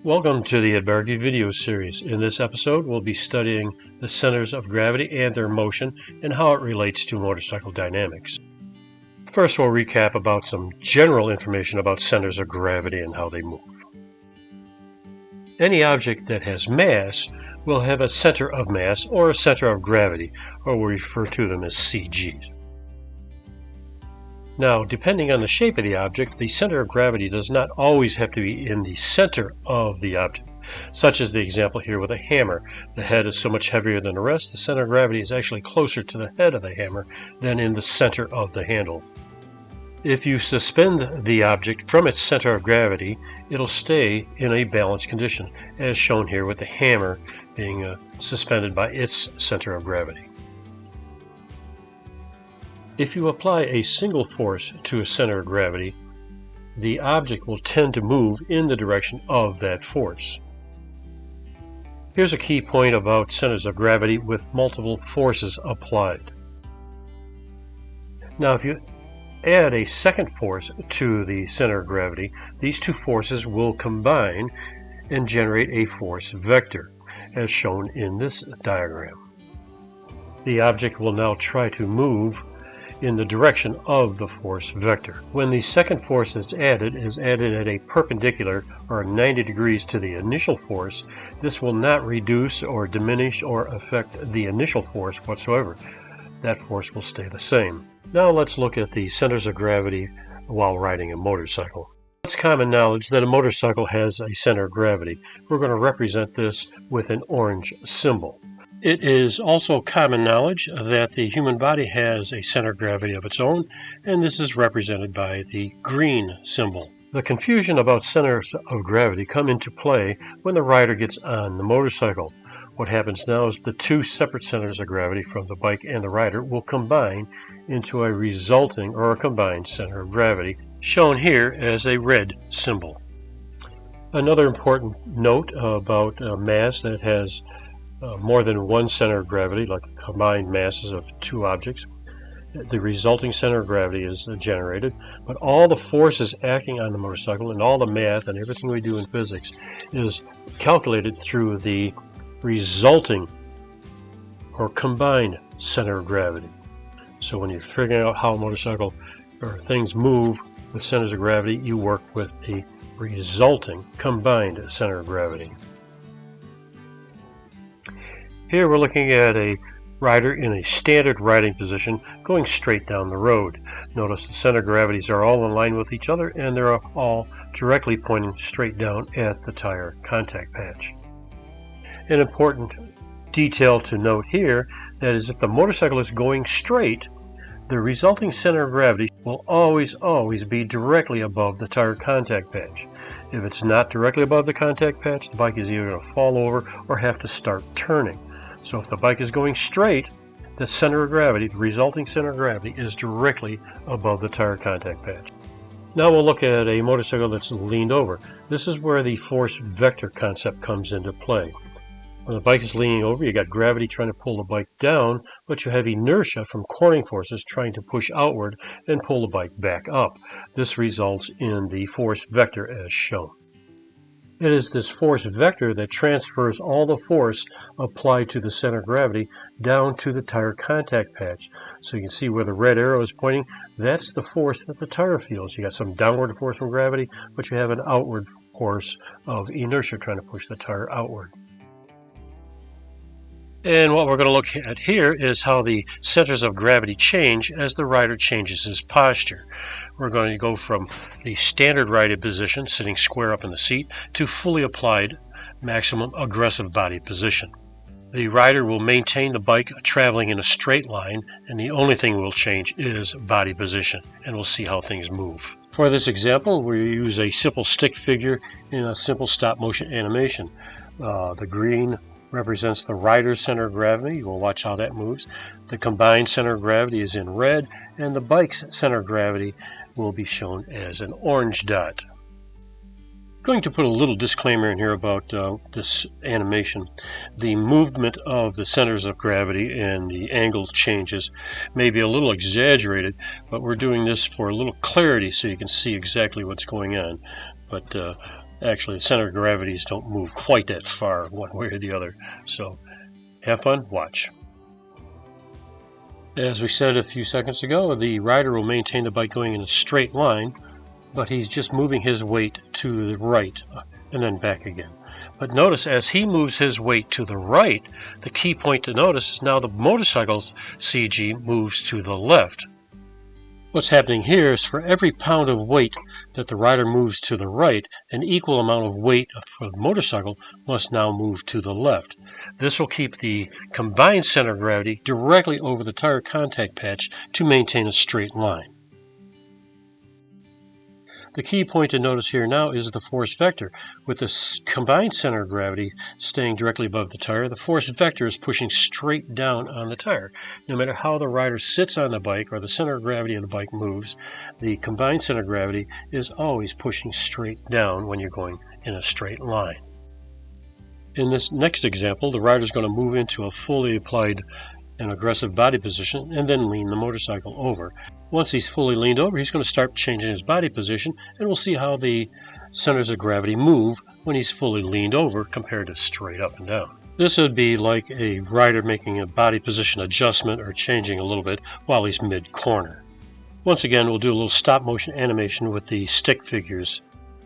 Welcome to the Adbargi video series. In this episode, we'll be studying the centers of gravity and their motion and how it relates to motorcycle dynamics. First, we'll recap about some general information about centers of gravity and how they move. Any object that has mass will have a center of mass or a center of gravity, or we refer to them as CGs. Now, depending on the shape of the object, the center of gravity does not always have to be in the center of the object, such as the example here with a hammer. The head is so much heavier than the rest, the center of gravity is actually closer to the head of the hammer than in the center of the handle. If you suspend the object from its center of gravity, it'll stay in a balanced condition, as shown here with the hammer being suspended by its center of gravity. If you apply a single force to a center of gravity, the object will tend to move in the direction of that force. Here's a key point about centers of gravity with multiple forces applied. Now, if you add a second force to the center of gravity, these two forces will combine and generate a force vector, as shown in this diagram. The object will now try to move in the direction of the force vector. When the second force is added at a perpendicular or 90 degrees to the initial force, this will not reduce or diminish or affect the initial force whatsoever. That force will stay the same. Now let's look at the centers of gravity while riding a motorcycle. It's common knowledge that a motorcycle has a center of gravity. We're going to represent this with an orange symbol. It is also common knowledge that the human body has a center of gravity of its own, and this is represented by the green symbol. The confusion about centers of gravity come into play when the rider gets on the motorcycle. What happens now is the two separate centers of gravity from the bike and the rider will combine into a resulting or a combined center of gravity, shown here as a red symbol. Another important note about mass that has more than one center of gravity, like combined masses of two objects, the resulting center of gravity is generated, but all the forces acting on the motorcycle and all the math and everything we do in physics is calculated through the resulting or combined center of gravity. So when you're figuring out how a motorcycle or things move with centers of gravity, you work with the resulting combined center of gravity. Here we're looking at a rider in a standard riding position going straight down the road. Notice the center of gravities are all in line with each other and they're all directly pointing straight down at the tire contact patch. An important detail to note here, that is, if the motorcycle is going straight, the resulting center of gravity will always be directly above the tire contact patch. If it's not directly above the contact patch, the bike is either going to fall over or have to start turning. So if the bike is going straight, the center of gravity, the resulting center of gravity, is directly above the tire contact patch. Now we'll look at a motorcycle that's leaned over. This is where the force vector concept comes into play. When the bike is leaning over, you got gravity trying to pull the bike down, but you have inertia from cornering forces trying to push outward and pull the bike back up. This results in the force vector as shown. It is this force vector that transfers all the force applied to the center of gravity down to the tire contact patch. So you can see where the red arrow is pointing, that's the force that the tire feels. You got some downward force from gravity, but you have an outward force of inertia trying to push the tire outward. And what we're going to look at here is how the centers of gravity change as the rider changes his posture. We're going to go from the standard riding position, sitting square up in the seat, to fully applied maximum aggressive body position. The rider will maintain the bike traveling in a straight line, and the only thing will change is body position, and we'll see how things move. For this example, we use a simple stick figure in a simple stop motion animation. The green represents the rider's center of gravity. We'll watch how that moves. The combined center of gravity is in red, and the bike's center of gravity will be shown as an orange dot. Going to put a little disclaimer in here about this animation. The movement of the centers of gravity and the angle changes may be a little exaggerated, but we're doing this for a little clarity so you can see exactly what's going on. But actually the center of gravities don't move quite that far one way or the other. So have fun, watch. As we said a few seconds ago, the rider will maintain the bike going in a straight line, but he's just moving his weight to the right and then back again. But notice as he moves his weight to the right, the key point to notice is now the motorcycle's CG moves to the left. What's happening here is for every pound of weight that the rider moves to the right, an equal amount of weight for the motorcycle must now move to the left. This will keep the combined center of gravity directly over the tire contact patch to maintain a straight line. The key point to notice here now is the force vector. With the combined center of gravity staying directly above the tire, the force vector is pushing straight down on the tire. No matter how the rider sits on the bike or the center of gravity of the bike moves, the combined center of gravity is always pushing straight down when you're going in a straight line. In this next example, the rider is going to move into a fully applied and aggressive body position and then lean the motorcycle over. Once he's fully leaned over, he's going to start changing his body position, and we'll see how the centers of gravity move when he's fully leaned over compared to straight up and down. This would be like a rider making a body position adjustment or changing a little bit while he's mid-corner. Once again, we'll do a little stop motion animation with the stick figures.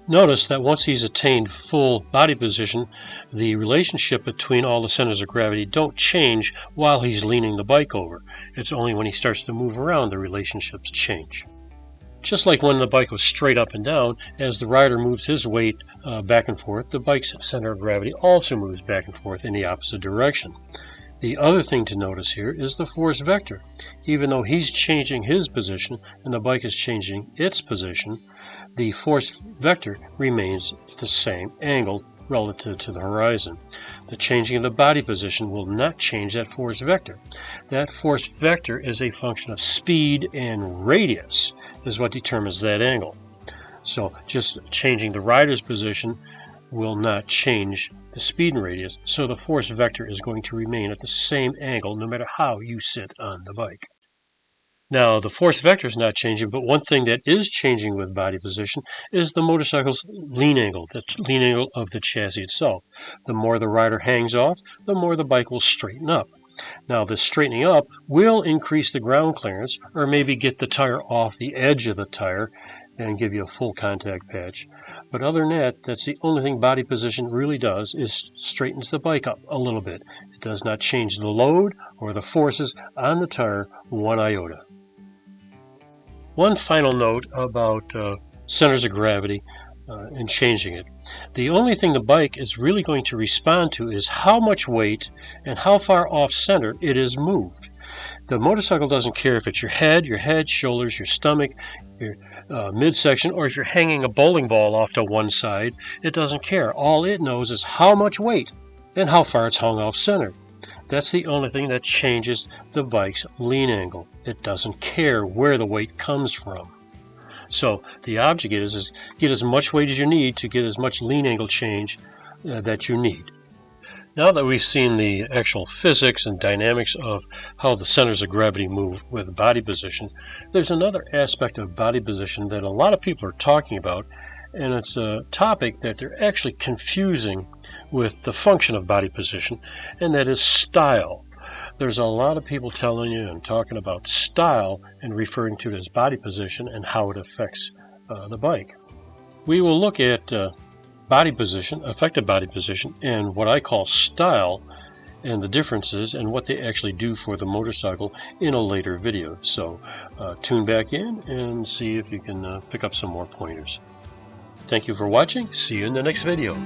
Notice that once he's attained full body position, the relationship between all the centers of gravity don't change while he's leaning the bike over. It's only when he starts to move around the relationships change. Just like when the bike was straight up and down, as the rider moves his weight back and forth, the bike's center of gravity also moves back and forth in the opposite direction. The other thing to notice here is the force vector. Even though he's changing his position and the bike is changing its position, the force vector remains at the same angle relative to the horizon. The changing of the body position will not change that force vector. That force vector is a function of speed and radius is what determines that angle. So just changing the rider's position will not change the speed and radius, so the force vector is going to remain at the same angle no matter how you sit on the bike. Now, the force vector is not changing, but one thing that is changing with body position is the motorcycle's lean angle, the lean angle of the chassis itself. The more the rider hangs off, the more the bike will straighten up. Now, this straightening up will increase the ground clearance, or maybe get the tire off the edge of the tire and give you a full contact patch. But other than that, that's the only thing body position really does, is straightens the bike up a little bit. It does not change the load or the forces on the tire one iota. One final note about centers of gravity and changing it. The only thing the bike is really going to respond to is how much weight and how far off center it is moved. The motorcycle doesn't care if it's your head, shoulders, your stomach, your midsection, or if you're hanging a bowling ball off to one side. It doesn't care. All it knows is how much weight and how far it's hung off center. That's the only thing that changes the bike's lean angle. It doesn't care where the weight comes from. So the object is get as much weight as you need to get as much lean angle change that you need. Now that we've seen the actual physics and dynamics of how the centers of gravity move with body position, there's another aspect of body position that a lot of people are talking about, and it's a topic that they're actually confusing with the function of body position, and that is style. There's a lot of people telling you and talking about style and referring to it as body position and how it affects the bike. We will look at body position, effective body position, and what I call style, and the differences and what they actually do for the motorcycle in a later video. So tune back in and see if you can pick up some more pointers. Thank you for watching. See you in the next video.